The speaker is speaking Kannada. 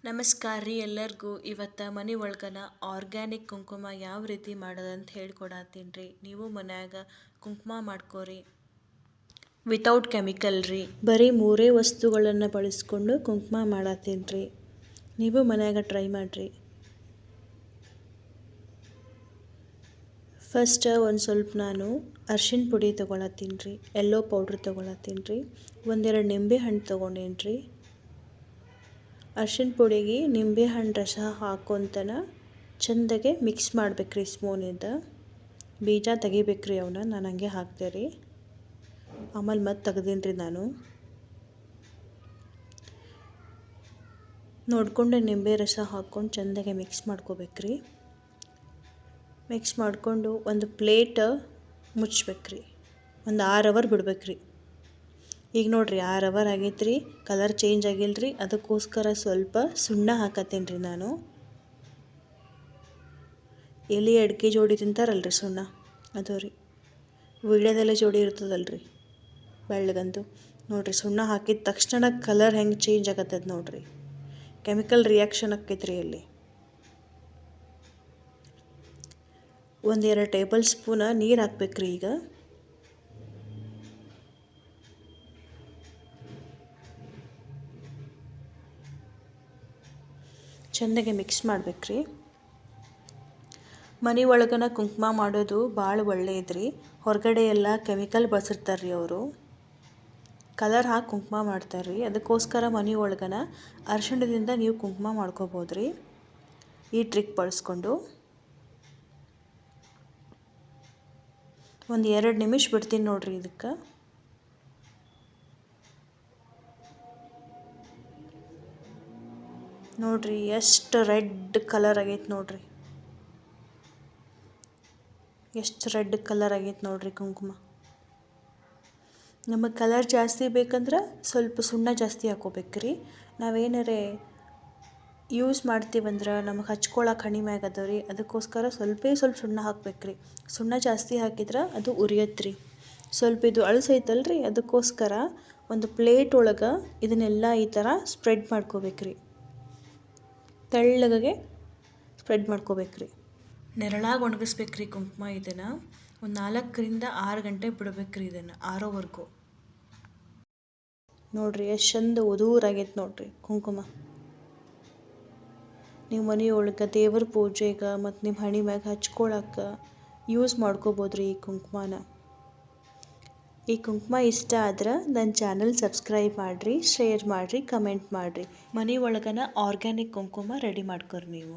ನಮಸ್ಕಾರ ರೀ ಎಲ್ಲರಿಗೂ. ಇವತ್ತು ಮನೆ ಒಳಗನ ಆರ್ಗ್ಯಾನಿಕ್ ಕುಂಕುಮ ಯಾವ ರೀತಿ ಮಾಡೋದಂತ ಹೇಳ್ಕೊಡತ್ತೀನಿ ರೀ. ನೀವು ಮನ್ಯಾಗ ಕುಂಕುಮ ಮಾಡ್ಕೋರಿ. ವಿತೌಟ್ ಕೆಮಿಕಲ್ ರೀ. ಬರೀ 3 ವಸ್ತುಗಳನ್ನು ಬಳಸ್ಕೊಂಡು ಕುಂಕುಮ ಮಾಡತ್ತೀನಿ ರೀ. ನೀವು ಮನ್ಯಾಗ ಟ್ರೈ ಮಾಡಿರಿ. ಫಸ್ಟ್ ಒಂದು ಸ್ವಲ್ಪ ನಾನು ಅರ್ಶಿಣ ಪುಡಿ ತೊಗೊಳತ್ತೀನಿ ರೀ. ಯೆಲ್ಲೋ ಪೌಡ್ರ್ ತೊಗೊಳತ್ತೀನಿ ರೀ. ಒಂದೆರಡು ನಿಂಬೆ ಹಣ್ಣು ತೊಗೊಂಡೇನಿ ರೀ. ಅರ್ಶಿಣ ಪುಡಿಗೆ ನಿಂಬೆ ಹಣ್ಣು ರಸ ಹಾಕ್ಕೊಂತನ ಚೆಂದಾಗೆ ಮಿಕ್ಸ್ ಮಾಡ್ಬೇಕ್ರಿ ಸ್ಪೂನಿಂದ. ಬೀಜ ತೆಗಿಬೇಕ್ರಿ ಅವನ್ನ. ನಾನು ಹಂಗೆ ಹಾಕ್ದೆ ರೀ. ಆಮೇಲೆ ಮತ್ತೆ ತೆಗ್ದೀನಿ ರೀ ನಾನು. ನೋಡ್ಕೊಂಡು ನಿಂಬೆ ರಸ ಹಾಕ್ಕೊಂಡು ಚೆಂದಾಗೆ ಮಿಕ್ಸ್ ಮಾಡ್ಕೋಬೇಕ್ರಿ. ಮಿಕ್ಸ್ ಮಾಡಿಕೊಂಡು ಒಂದು ಪ್ಲೇಟ್ ಮುಚ್ಚಬೇಕ್ರಿ. ಒಂದು 6 ಅವರ್ ಬಿಡ್ಬೇಕ್ರಿ. ಈಗ ನೋಡಿರಿ 6 ಅವರ್ ಆಗೈತೆ ರೀ. ಕಲರ್ ಚೇಂಜ್ ಆಗಿಲ್ಲ ರೀ. ಅದಕ್ಕೋಸ್ಕರ ಸ್ವಲ್ಪ ಸುಣ್ಣ ಹಾಕತ್ತೀನಿ ರೀ ನಾನು. ಎಲೆ ಅಡಿಕೆ ಜೋಡಿ ತಿಂತಾರಲ್ರಿ ಸುಣ್ಣ, ಅದು ರೀ. ವಿಳ್ಯದೆಲೆ ಜೋಡಿ ಇರ್ತದಲ್ರಿ ಬೆಳ್ಳಗಂದು. ನೋಡಿರಿ ಸುಣ್ಣ ಹಾಕಿದ ತಕ್ಷಣ ಕಲರ್ ಹೆಂಗೆ ಚೇಂಜ್ ಆಗತ್ತದ ನೋಡಿರಿ. ಕೆಮಿಕಲ್ ರಿಯಾಕ್ಷನ್ ಆಕೈತೆ ರೀ ಇಲ್ಲಿ. 1-2 ಟೇಬಲ್ ಸ್ಪೂನ್ ನೀರು ಹಾಕ್ಬೇಕ್ರಿ ಈಗ. ಚೆಂದಾಗೆ ಮಿಕ್ಸ್ ಮಾಡ್ಬೇಕ್ರಿ. ಮನೆ ಒಳಗನ ಕುಂಕುಮ ಮಾಡೋದು ಭಾಳ ಒಳ್ಳೆಯದ್ರಿ. ಹೊರಗಡೆ ಎಲ್ಲ ಕೆಮಿಕಲ್ ಬಳಸಿರ್ತಾರೆ ರೀ ಅವರು. ಕಲರ್ ಹಾಕಿ ಕುಂಕುಮ ಮಾಡ್ತಾರೆ ರೀ. ಅದಕ್ಕೋಸ್ಕರ ಮನೆ ಒಳಗನ ಅರಿಶಿಣದಿಂದ ನೀವು ಕುಂಕುಮ ಮಾಡ್ಕೋಬೋದು ರೀ. ಈ ಟ್ರಿಕ್ ಬಳಸ್ಕೊಂಡು ಒಂದು 2 ನಿಮಿಷ ಬಿಡ್ತೀನಿ ನೋಡಿರಿ ಇದಕ್ಕೆ. ನೋಡಿರಿ ಎಷ್ಟು ರೆಡ್ ಕಲರ್ ಆಗೈತೆ ನೋಡಿರಿ. ಎಷ್ಟು ರೆಡ್ ಕಲರ್ ಆಗೈತೆ ನೋಡಿರಿ ಕುಂಕುಮ. ನಮಗೆ ಕಲರ್ ಜಾಸ್ತಿ ಬೇಕಂದ್ರೆ ಸ್ವಲ್ಪ ಸುಣ್ಣ ಜಾಸ್ತಿ ಹಾಕೋಬೇಕ್ರಿ. ನಾವೇನಾರೇ ಯೂಸ್ ಮಾಡ್ತೀವಂದ್ರೆ ನಮಗೆ ಹಚ್ಕೊಳಕ್ಕೆ ಕಡಿಮೆ ಆಗದವ ರೀ. ಅದಕ್ಕೋಸ್ಕರ ಸ್ವಲ್ಪ ಸುಣ್ಣ ಹಾಕ್ಬೇಕ್ರಿ. ಸುಣ್ಣ ಜಾಸ್ತಿ ಹಾಕಿದ್ರೆ ಅದು ಉರಿಯತ್ರಿ. ಸ್ವಲ್ಪ ಇದು ಅಳಸೈತಲ್ರಿ, ಅದಕ್ಕೋಸ್ಕರ ಒಂದು ಪ್ಲೇಟ್ ಒಳಗೆ ಇದನ್ನೆಲ್ಲ ಈ ಥರ ಸ್ಪ್ರೆಡ್ ಮಾಡ್ಕೋಬೇಕ್ರಿ. ತೆಳ್ಳಗೆ ಸ್ಪ್ರೆಡ್ ಮಾಡ್ಕೋಬೇಕ್ರಿ. ನೆರಳಾಗಿ ಒಣಗಿಸ್ಬೇಕ್ರಿ ಕುಂಕುಮ. ಇದನ್ನು ಒಂದು 4ರಿಂದ 6 ಗಂಟೆ ಬಿಡ್ಬೇಕ್ರಿ ಇದನ್ನು ಆರೋವರೆಗೂ. ನೋಡಿರಿ ಎಷ್ಟು ಚಂದ ಉದೂರಾಗೈತೆ ನೋಡಿರಿ ಕುಂಕುಮ. ನೀವು ಮನೆಯೊಳಗೆ ದೇವ್ರ ಪೂಜೆಗೆ ಮತ್ತು ನಿಮ್ಮ ಹಣೆ ಮ್ಯಾಗ ಹಚ್ಕೊಳಕ್ಕೆ ಯೂಸ್ ಮಾಡ್ಕೋಬೋದ್ರಿ ಈ ಕುಂಕುಮನ. ಈ ಕುಂಕುಮ ಇಷ್ಟ ಆದ್ರೆ ನನ್ನ ಚಾನಲ್ ಸಬ್ಸ್ಕ್ರೈಬ್ ಮಾಡಿರಿ, ಶೇರ್ ಮಾಡಿರಿ, ಕಮೆಂಟ್ ಮಾಡಿರಿ. ಮನೆ ಒಳಗನ ಆರ್ಗ್ಯಾನಿಕ್ ಕುಂಕುಮ ರೆಡಿ ಮಾಡ್ಕೊರಿ ನೀವು.